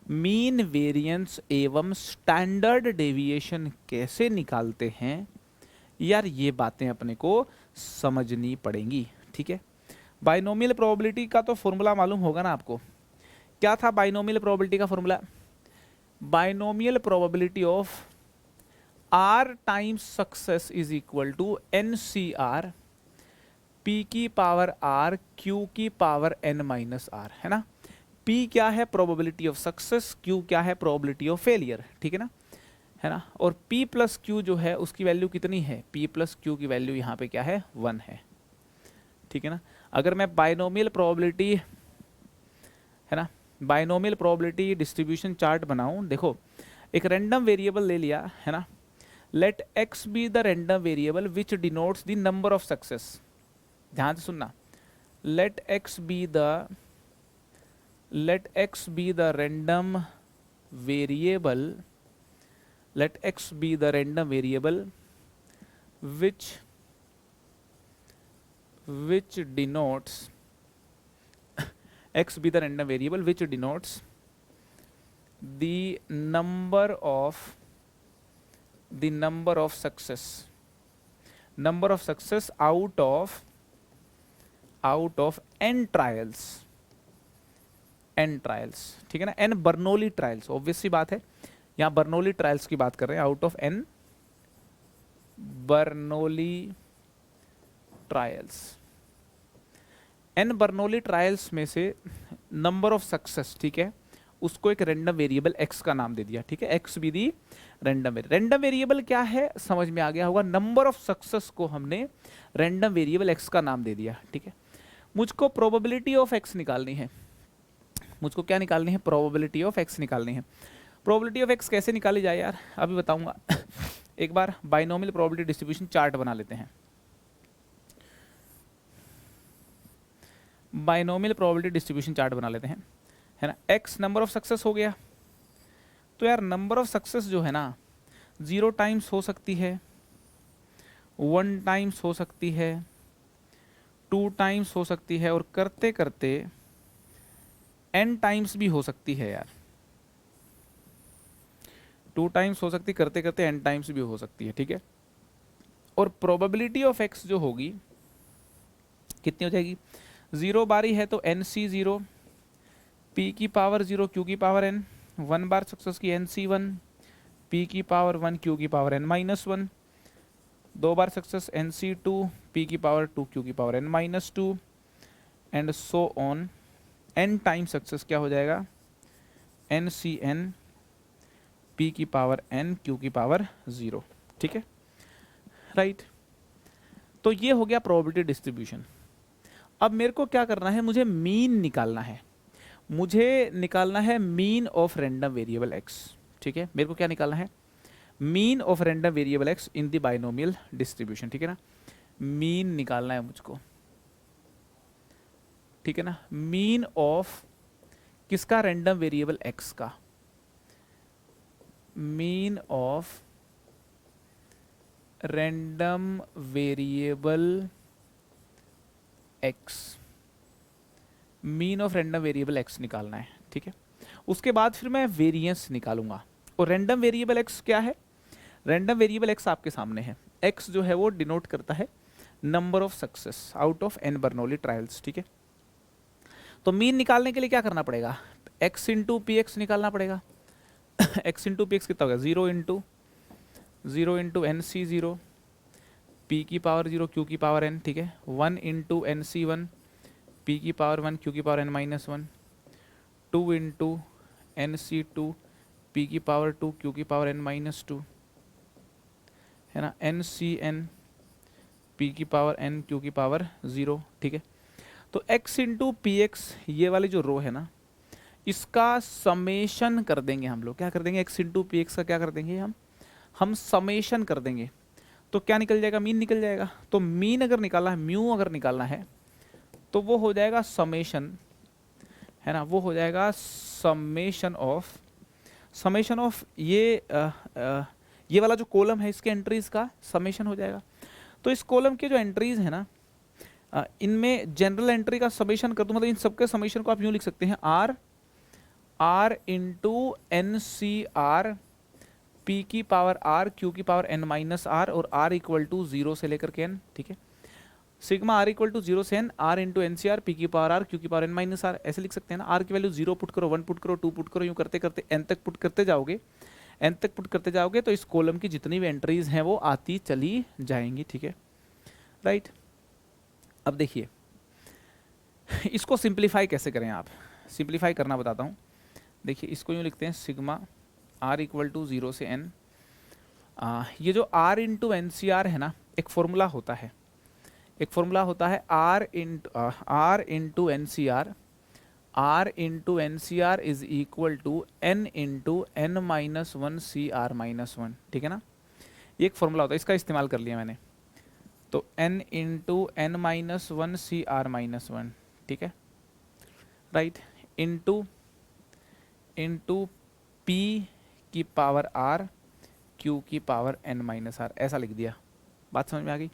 मीन वेरिएंस एवं स्टैंडर्ड डेविएशन कैसे निकालते हैं, यार ये बातें अपने को समझनी पड़ेंगी, ठीक है। बाइनोमियल प्रोबेबिलिटी का तो फॉर्मूला मालूम होगा ना आपको। क्या था बाइनोमियल प्रोबेबिलिटी का formula? Binomial probability of r times success is equal to n C R P की पावर आर क्यू की पावर एन माइनस आर, है ना। पी क्या है? Probability of success. क्यू क्या है? प्रोबेबिलिटी ऑफ फेलियर, ठीक है ना, है ना। और P प्लस क्यू जो है उसकी वैल्यू कितनी है? P प्लस क्यू की वैल्यू यहाँ पे क्या है? 1 है, ठीक है ना। अगर मैं बाइनोमियल प्रोबेबिलिटी, है ना, बाइनोमियल प्रोबेबिलिटी डिस्ट्रीब्यूशन चार्ट बनाऊं, देखो एक रैंडम वेरिएबल ले लिया, है ना। Let x be the random variable which denotes the number of success. ध्यान से सुनना, let x be the random variable, let x be the random variable which denotes x be the random variable which denotes the number of success out of n trials, ठीक है ना। n बर्नौली ट्रायल्स, ऑब्वियस सी बात है, यहाँ बर्नौली ट्रायल्स की बात कर रहे हैं, out of n Bernoulli trials. n Bernoulli trials में से नंबर ऑफ सक्सेस, ठीक है, उसको एक रैंडम वेरिएबल x का नाम दे दिया, ठीक है। x भी दी रैंडम वेरिएबल क्या है समझ में आ गया होगा। नंबर ऑफ सक्सेस को हमने रैंडम वेरिएबल x का नाम दे दिया, ठीक है। मुझको प्रोबेबिलिटी ऑफ x निकालनी है, मुझको क्या निकालनी है? प्रोबेबिलिटी ऑफ x निकालनी है। प्रोबेबिलिटी ऑफ x कैसे निकाली जाए यार, अभी बताऊंगा। एक बार बाइनोमियल प्रोबेबिलिटी डिस्ट्रीब्यूशन चार्ट बना लेते हैं। बाइनोमियल प्रोबेबिलिटी डिस्ट्रीब्यूशन चार्ट बना लेते हैं, है ना। x नंबर ऑफ सक्सेस हो गया, तो यार नंबर ऑफ सक्सेस जो है ना 0 टाइम्स हो सकती है, 1 टाइम्स हो सकती है, 2 टाइम्स हो सकती है, और करते करते n टाइम्स भी हो सकती है यार। 2 टाइम्स हो सकती, करते करते n टाइम्स भी हो सकती है, ठीक है। और प्रोबेबिलिटी ऑफ x जो होगी कितनी हो जाएगी? 0 बारी है तो nc0, p की पावर 0, q की पावर n, 1 बार सक्सेस की nc1, p की पावर 1, q की पावर n माइनस 1, 2 बार सक्सेस nc2, p की पावर 2, q की power n minus 2, and so on. n time success क्या हो जाएगा? ncn, p की पावर n, q की पावर 0, ठीक है, राइट। तो ये हो गया प्रोबेबिलिटी डिस्ट्रीब्यूशन। अब मेरे को क्या करना है? मुझे मीन निकालना है, मुझे निकालना है mean of random variable x, ठीक है। मेरे को क्या निकालना है? Mean of random variable x in the binomial distribution, ठीक है ना। मीन निकालना है मुझको, ठीक है ना। मीन ऑफ किसका? रैंडम वेरिएबल x का। Mean of random variable x, mean of random variable x निकालना है, ठीक है। उसके बाद फिर मैं वेरिएंस निकालूंगा। और रैंडम वेरिएबल x क्या है? रैंडम वेरिएबल x आपके सामने है। x जो है वो डिनोट करता है number of success out of n Bernoulli trials, ठीक है। तो मीन निकालने के लिए क्या करना पड़ेगा? x इंटू पी एक्स निकालना पड़ेगा। x इंटू पी एक्स कितना होगा? 0 इंटू एन सी 0, p की पावर 0, q की पावर n, ठीक है। 1 इंटू एन सी 1, p की पावर 1, q की power n minus 1, 2 into n C 2, p की पावर 2, q की पावर n माइनस 2, है ना। एन सी एन, p की पावर n, q की पावर 0, ठीक है। तो x इंटू पी एक्स, ये वाली जो रो है ना, इसका समेशन कर देंगे हम लोग। क्या कर देंगे? x इंटू पी एक्स का क्या कर देंगे? हम समेशन कर देंगे। तो क्या निकल जाएगा? मीन निकल जाएगा। तो मीन अगर निकालना है, म्यू अगर निकालना है, तो वो हो जाएगा समेशन, है ना। वो हो जाएगा समेशन ऑफ ये वाला जो कॉलम है इसके एंट्रीज का समेशन हो जाएगा। तो इस कॉलम के जो एंट्रीज है ना, इनमें जनरल एंट्री का समेशन कर दूं, मतलब इन सबके समेशन को आप यूं लिख सकते हैं, r into n C R P की पावर आर क्यू की पावर एन माइनस आर और आर इक्वल टू 0 से लेकर के एन, ठीक है। सिग्मा आर इक्वल टू 0 से n r into n C R P की पावर आर क्यू की पावर एन माइनस आर, ऐसे लिख सकते हैं ना। आर की वैल्यू 0 पुट करो, 1 पुट करो, 2 पुट करो, यूँ करते करते एन तक पुट करते जाओगे, एन तक पुट करते जाओगे तो इस कॉलम की जितनी भी एंट्रीज हैं वो आती चली जाएंगी, ठीक है, राइट। अब देखिए इसको सिंप्लीफाई कैसे करें आप, सिंप्लीफाई करना बताता हूँ। देखिए इसको यूँ लिखते हैं सिग्मा आर इक्वल टू 0 से एन, ये जो r into n C r है ना, एक फॉर्मूला होता है, एक फॉर्मूला होता है r into n C r, r into n C r is equal to n into n minus one C r minus one, ठीक है ना। ये एक फॉर्मूला होता है, इसका इस्तेमाल कर लिया मैंने, तो n into n minus one C r minus one, ठीक है, राइट, इंटू पी की पावर आर क्यू की पावर एन माइनस आर, ऐसा लिख दिया। बात समझ में आ गई।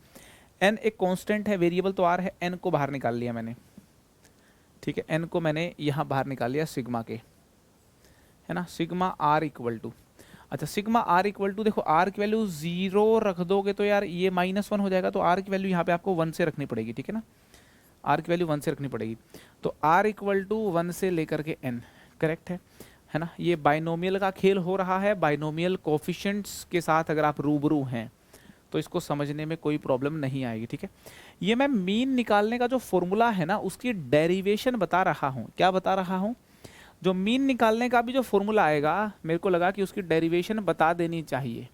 एन एक कांस्टेंट है, वेरिएबल तो आर है, एन को बाहर निकाल लिया मैंने, ठीक है, एन को मैंने यहाँ बाहर निकाल लिया सिग्मा के, है ना। सिग्मा आर इक्वल टू, अच्छा सिग्मा आर इक्वल टू, देखो आर की वैल्यू 0 रख दोगे तो यार ये -1 हो जाएगा, तो आर की वैल्यू यहाँ पे आपको 1 से रखनी पड़ेगी, ठीक है ना, आर की वैल्यू 1 से रखनी पड़ेगी। तो आर इक्वल टू 1 से लेकर के एन, करेक्ट है ना। ये बाइनोमियल का खेल हो रहा है, बाइनोमियल कोफिशिएंट्स के साथ अगर आप रूबरू हैं तो इसको समझने में कोई प्रॉब्लम नहीं आएगी, ठीक है। ये मैं मीन निकालने का जो फॉर्मूला है ना उसकी डेरिवेशन बता रहा हूँ। क्या बता रहा हूँ? जो मीन निकालने का भी जो फॉर्मूला आएगा, मेरे को लगा कि उसकी डेरिवेशन बता देनी चाहिए,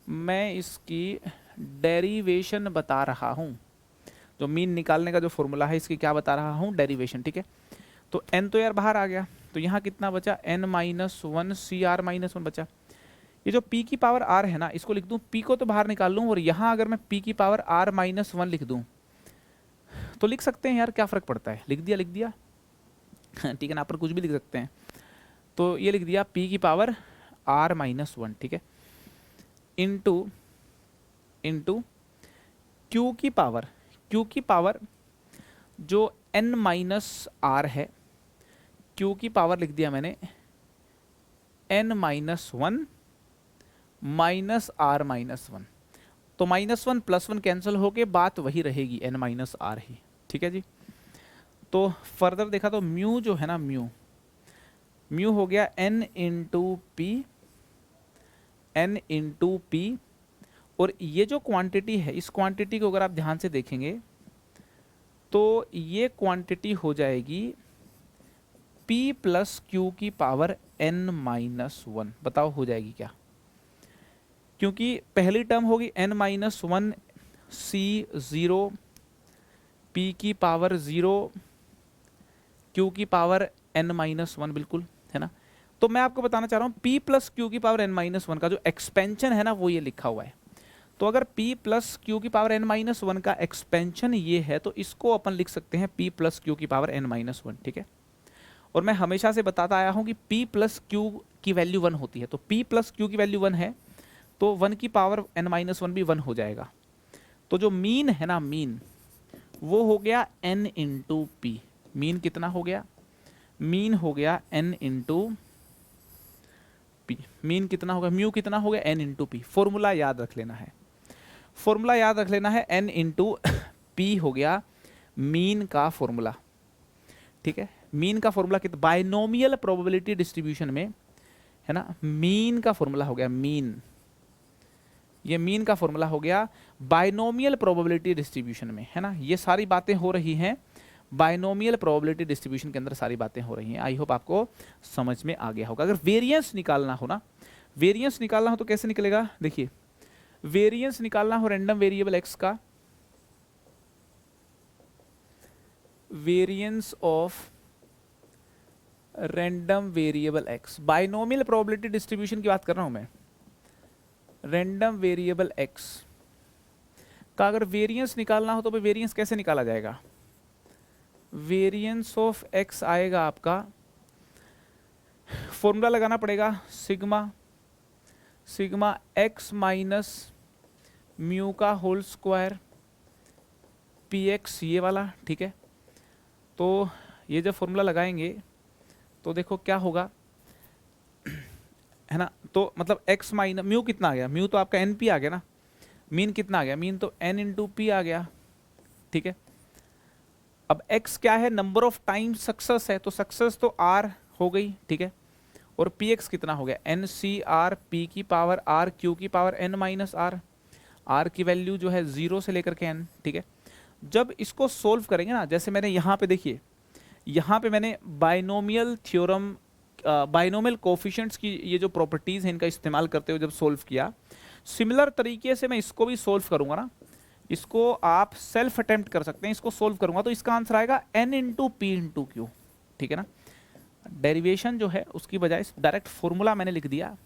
मैं इसकी डेरिवेशन बता रहा हूँ। जो मीन निकालने का जो फॉर्मूला है इसकी क्या बता रहा हूँ, डेरिवेशन, ठीक है। तो n तो यार बाहर आ गया, तो यहाँ कितना बचा, n minus one C r minus one बचा। ये जो p की पावर r है ना, इसको लिख दूं, p को तो बाहर निकाल लूं और यहाँ अगर मैं p की पावर r माइनस वन लिख दूं तो लिख सकते हैं यार, क्या फर्क पड़ता है, लिख दिया ठीक है ना, पर कुछ भी लिख सकते हैं। तो ये लिख दिया p की पावर r माइनस वन, ठीक है, इंटू q की पावर जो n माइनस r है, q की पावर लिख दिया मैंने n minus one minus r minus one, तो -1 +1 कैंसिल होके बात वही रहेगी, n माइनस आर ही, ठीक है जी। तो फर्दर देखा तो म्यू जो है ना, म्यू हो गया n इंटू पी, और ये जो क्वांटिटी है, इस क्वांटिटी को अगर आप ध्यान से देखेंगे तो ये क्वांटिटी हो जाएगी p प्लस क्यू की पावर n माइनस वन। बताओ हो जाएगी क्या? क्योंकि पहली टर्म होगी n माइनस वन सी 0 p की पावर 0 q की पावर n माइनस वन, बिल्कुल है ना। तो मैं आपको बताना चाह रहा हूँ p प्लस क्यू की पावर n माइनस वन का जो एक्सपेंशन है ना वो ये लिखा हुआ है। तो अगर p प्लस क्यू की पावर n माइनस वन का एक्सपेंशन ये है तो इसको अपन लिख सकते हैं p प्लस क्यू की पावर n माइनस वन, ठीक है। और मैं हमेशा से बताता आया हूँ कि p प्लस क्यू की वैल्यू 1 होती है, तो p प्लस क्यू की वैल्यू 1 है तो 1 की पावर n माइनस वन भी 1 हो जाएगा। तो जो मीन है ना, मीन वो हो गया n इंटू पी। मीन कितना हो गया? मीन हो गया n इंटू पी। मीन कितना होगा? म्यू कितना हो गया? n into P. फॉर्मूला याद रख लेना है, फॉर्मूला याद रख लेना है, n इंटू पी हो गया मीन का फॉर्मूला, ठीक है। मीन का फॉर्मूला कितना? बाइनोमियल प्रोबेबिलिटी डिस्ट्रीब्यूशन में है ना, मीन का फॉर्मूला हो गया मीन। ये मीन का फॉर्मूला हो गया बाइनोमियल प्रोबेबिलिटी डिस्ट्रीब्यूशन में, है ना। ये सारी बातें हो रही हैं बाइनोमियल प्रोबेबिलिटी डिस्ट्रीब्यूशन के अंदर, सारी बातें हो रही हैं। आई होप आपको समझ में आ गया होगा। अगर वेरिएंस निकालना हो ना, वेरिएंस निकालना हो तो कैसे निकलेगा? देखिए वेरिएंस निकालना हो रैंडम वेरिएबल एक्स का, variance of random variable x, binomial probability distribution की बात कर रहा हूं मैं। रैंडम वेरिएबल एक्स का अगर वेरिएंस निकालना हो तो भाई वेरिएंस कैसे निकाला जाएगा? वेरिएंस ऑफ एक्स आएगा आपका, फॉर्मूला लगाना पड़ेगा सिग्मा एक्स माइनस म्यू का होल स्क्वायर पी एक्स, ये वाला, ठीक है। तो ये जब फॉर्मूला लगाएंगे तो देखो क्या होगा, है ना, तो मतलब x माइनस म्यू कितना आ गया, म्यू तो आपका एन पी आ गया ना, मीन कितना आ गया, मीन तो n इंटू पी आ गया, ठीक है। अब x क्या है, नंबर ऑफ टाइम सक्सेस है, तो सक्सेस तो r हो गई, ठीक है, और px कितना हो गया, एन सी आर पी की पावर r q की power n minus R, r की वैल्यू जो है 0 से लेकर के n, ठीक है। जब इसको सोल्व करेंगे ना, जैसे मैंने यहाँ पे देखिए, यहाँ पे मैंने बाइनोमियल थ्योरम, बाइनोमियल कोफिशिएंट्स की ये जो प्रॉपर्टीज हैं इनका इस्तेमाल करते हुए जब सोल्व किया, सिमिलर तरीके से मैं इसको भी सोल्व करूंगा ना, इसको आप सेल्फ अटेम्प्ट कर सकते हैं, इसको सोल्व करूंगा तो इसका आंसर आएगा n into p into Q, ठीक है ना। डेरिवेशन जो है उसकी बजाय डायरेक्ट फॉर्मूला मैंने लिख दिया,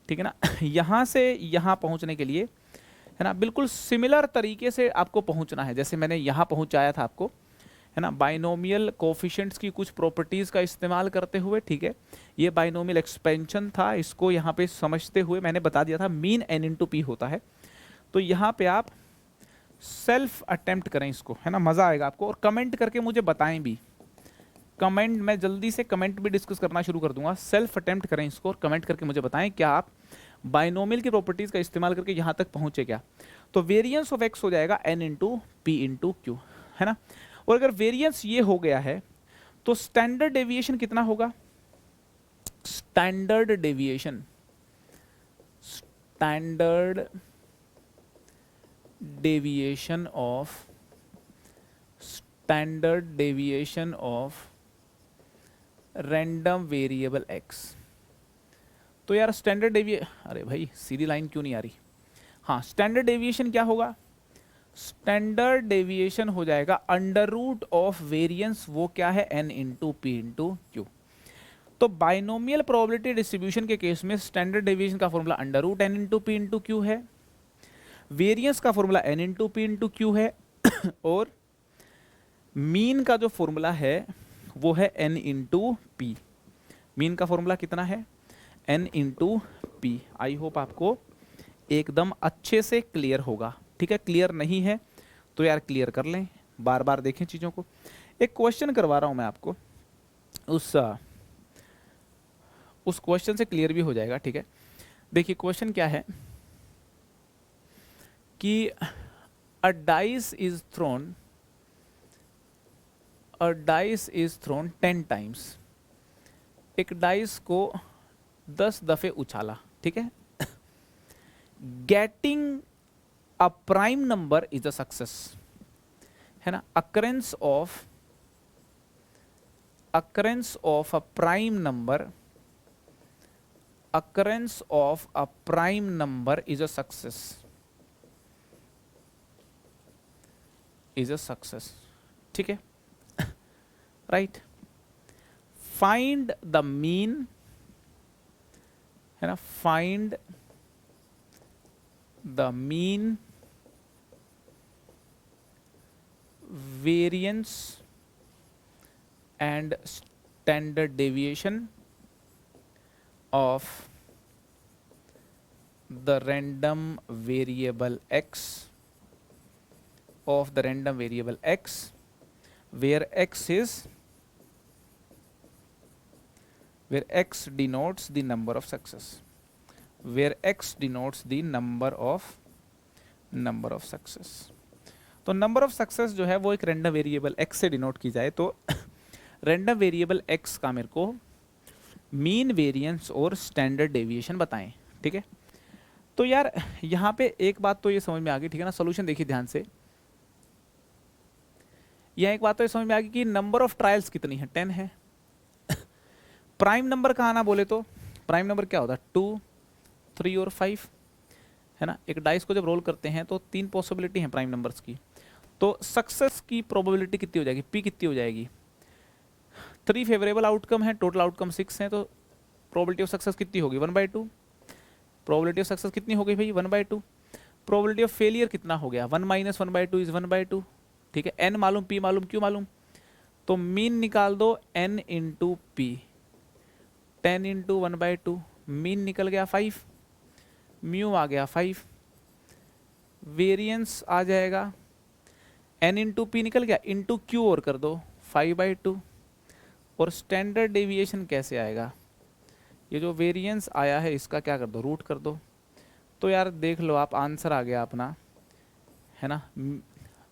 ठीक है ना। यहाँ से यहाँ पहुँचने के लिए, है ना, बिल्कुल सिमिलर तरीके से आपको पहुँचना है, जैसे मैंने यहाँ पहुँचाया था आपको, है ना, बाइनोमियल कोफिशिएंट्स की कुछ प्रॉपर्टीज का इस्तेमाल करते हुए, ठीक है। ये बाइनोमियल एक्सपेंशन था, इसको यहाँ पे समझते हुए मैंने बता दिया था मीन n इंटू पी होता है। तो यहाँ पे आप सेल्फ अटेम्प्ट करें इसको, है ना, मज़ा आएगा आपको, और कमेंट करके मुझे बताएं भी, कमेंट, मैं जल्दी से कमेंट भी डिस्कस करना शुरू कर दूंगा। सेल्फ अटेम्प्ट करें इसको और कमेंट करके मुझे बताएं क्या आप बाइनोमियल की प्रॉपर्टीज का इस्तेमाल करके यहाँ तक पहुँचे क्या। तो वेरिएंस ऑफ x हो जाएगा n into p into q, है ना। और अगर वेरिएंस ये हो गया है तो स्टैंडर्ड डेविएशन कितना होगा, standard deviation, standard deviation of, standard deviation of random variable x। तो यार स्टैंडर्ड डेविएशन, अरे भाई सीधी लाइन क्यों नहीं आ रही, हाँ, स्टैंडर्ड डेविएशन क्या होगा, स्टैंडर्ड डेविएशन हो जाएगा अंडर रूट ऑफ वेरिएंस, वो क्या है, n into p into q. तो बाइनोमियल प्रोबेबिलिटी डिस्ट्रीब्यूशन के केस में स्टैंडर्ड डेविएशन का formula under root n into p into q है, वेरिएंस का formula n into p into q है, और मीन का जो फॉर्मूला है वो है n इंटू पी। मीन का फॉर्मूला कितना है, n इंटू पी। आई होप आपको एकदम अच्छे से क्लियर होगा, ठीक है। क्लियर नहीं है तो यार क्लियर कर लें, बार बार देखें चीज़ों को। एक क्वेश्चन करवा रहा हूं मैं आपको, उस क्वेश्चन से क्लियर भी हो जाएगा, ठीक है। देखिए क्वेश्चन क्या है कि अ dice is throne, a dice is throne 10 times, एक डाइस को 10 दफे उछाला, ठीक है। Getting a prime number is a success, है ना। Occurrence of a prime number, occurrence of a prime number is a success, is a success, ठीक है, राइट। फाइंड द मीन, है ना, find the mean, variance and standard deviation of the random variable x, of the random variable x, where x denotes the number of success, where x denotes the number of success। तो नंबर ऑफ सक्सेस जो है वो एक रैंडम वेरिएबल x से डिनोट की जाए, तो रैंडम वेरिएबल x का मेरे को मीन, वेरिएंस और स्टैंडर्ड डेविएशन बताएं, ठीक है। तो यार यहाँ पे एक बात तो ये समझ में आ गई, ठीक है ना। सोल्यूशन देखिए ध्यान से, यह एक बात तो ये समझ में आ गई कि नंबर ऑफ ट्रायल्स कितनी है, 10 है। प्राइम नंबर कहाँ ना बोले तो प्राइम नंबर क्या होता है, 2, 3 और 5, है ना। एक डाइस को जब रोल करते हैं तो 3 पॉसिबिलिटी हैं प्राइम नंबर्स की, तो सक्सेस की प्रोबेबिलिटी कितनी हो जाएगी, पी कितनी हो जाएगी, 3 फेवरेबल आउटकम है, टोटल आउटकम 6 है, तो प्रोबेबिलिटी ऑफ सक्सेस कितनी होगी, 1/2। प्रोबेबिलिटी ऑफ सक्सेस कितनी हो गई भाई, 1/2। प्रोबेबिलिटी ऑफ फेलियर कितना हो गया, 1 - 1/2 इज 1/2, ठीक है। एन मालूम, पी मालूम, क्यू मालूम, तो मीन निकाल दो n into P, 10 into 1/2, mean निकल गया 5, म्यू आ गया 5, वेरिएंस आ जाएगा n इंटू पी निकल गया, इंटू क्यू और कर दो 5/2, और स्टैंडर्ड डेविएशन कैसे आएगा, ये जो वेरिएंस आया है इसका क्या कर दो, रूट कर दो। तो यार देख लो आप, आंसर आ गया अपना, है ना,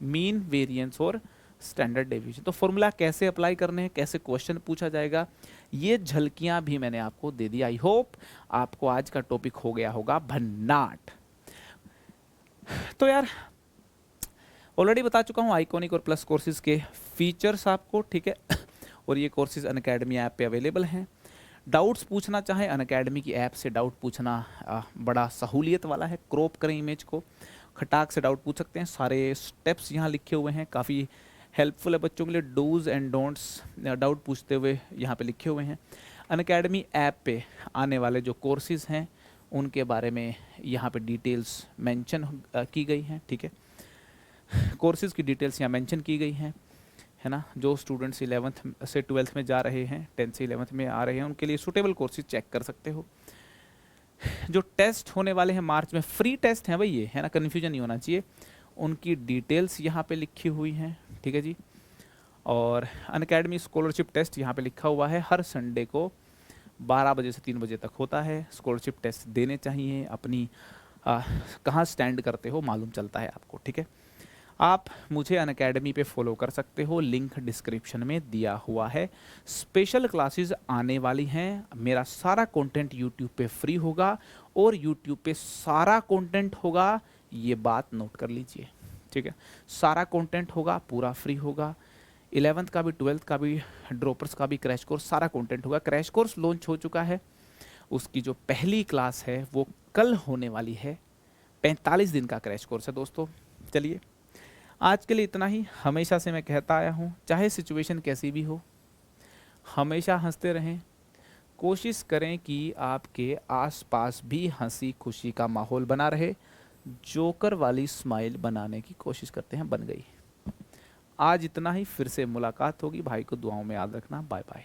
मीन, वेरिएंस और स्टैंडर्ड डेविएशन। तो फॉर्मूला कैसे अप्लाई करने हैं, कैसे क्वेश्चन पूछा जाएगा, ये झलकियां भी मैंने आपको दे दी। आई होप आपको आज का टॉपिक हो गया होगा भन्नाट। तो यार ऑलरेडी बता चुका हूँ आइकॉनिक और प्लस कोर्सेज के फीचर्स आपको, ठीक है। और ये कोर्सेज अनअकैडमी ऐप पे अवेलेबल हैं। डाउट्स पूछना चाहें अनअकैडमी की ऐप से डाउट पूछना बड़ा सहूलियत वाला है। क्रॉप करें इमेज को, खटाक से डाउट पूछ सकते हैं। सारे स्टेप्स यहाँ लिखे हुए हैं, काफ़ी हेल्पफुल है बच्चों के लिए। डूज एंड डोंट्स डाउट पूछते हुए यहाँ पे लिखे हुए हैं। अनअकैडमी ऐप पे आने वाले जो कोर्सेज हैं उनके बारे में यहाँ पे डिटेल्स मेंशन की गई हैं, ठीक है। कोर्सेज की डिटेल्स यहाँ मेंशन की गई हैं, है ना। जो स्टूडेंट्स 11th से 12th में जा रहे हैं, 10th से 11th में आ रहे हैं, उनके लिए सूटेबल कोर्सेज चेक कर सकते हो। जो टेस्ट होने वाले हैं मार्च में, फ्री टेस्ट हैं भाई ये, है ना, कन्फ्यूजन नहीं होना चाहिए। उनकी डिटेल्स यहाँ पे लिखी हुई हैं, ठीक है जी। और अनअकैडमी स्कॉलरशिप टेस्ट यहाँ पे लिखा हुआ है, हर संडे को 12 बजे से 3 बजे तक होता है। स्कॉलरशिप टेस्ट देने चाहिए, अपनी कहाँ स्टैंड करते हो मालूम चलता है आपको, ठीक है। आप मुझे अनअकैडमी पे फॉलो कर सकते हो, लिंक डिस्क्रिप्शन में दिया हुआ है। स्पेशल क्लासेस आने वाली हैं। मेरा सारा कंटेंट यूट्यूब पे फ्री होगा और यूट्यूब पे सारा कंटेंट होगा, ये बात नोट कर लीजिए, ठीक है। सारा कंटेंट होगा, पूरा फ्री होगा। 11th का भी 12th का भी, ड्रॉपर्स का भी क्रैश कोर्स, सारा कंटेंट होगा। क्रैश कोर्स लॉन्च हो चुका है, उसकी जो पहली क्लास है वो कल होने वाली है। 45 दिन का क्रैश कोर्स है दोस्तों। चलिए आज के लिए इतना ही। हमेशा से मैं कहता आया हूँ, चाहे सिचुएशन कैसी भी हो, हमेशा हंसते रहें। कोशिश करें कि आपके आसपास भी हंसी खुशी का माहौल बना रहे। जोकर वाली स्माइल बनाने की कोशिश करते हैं, बन गई। आज इतना ही, फिर से मुलाकात होगी। भाई को दुआओं में याद रखना। Bye bye.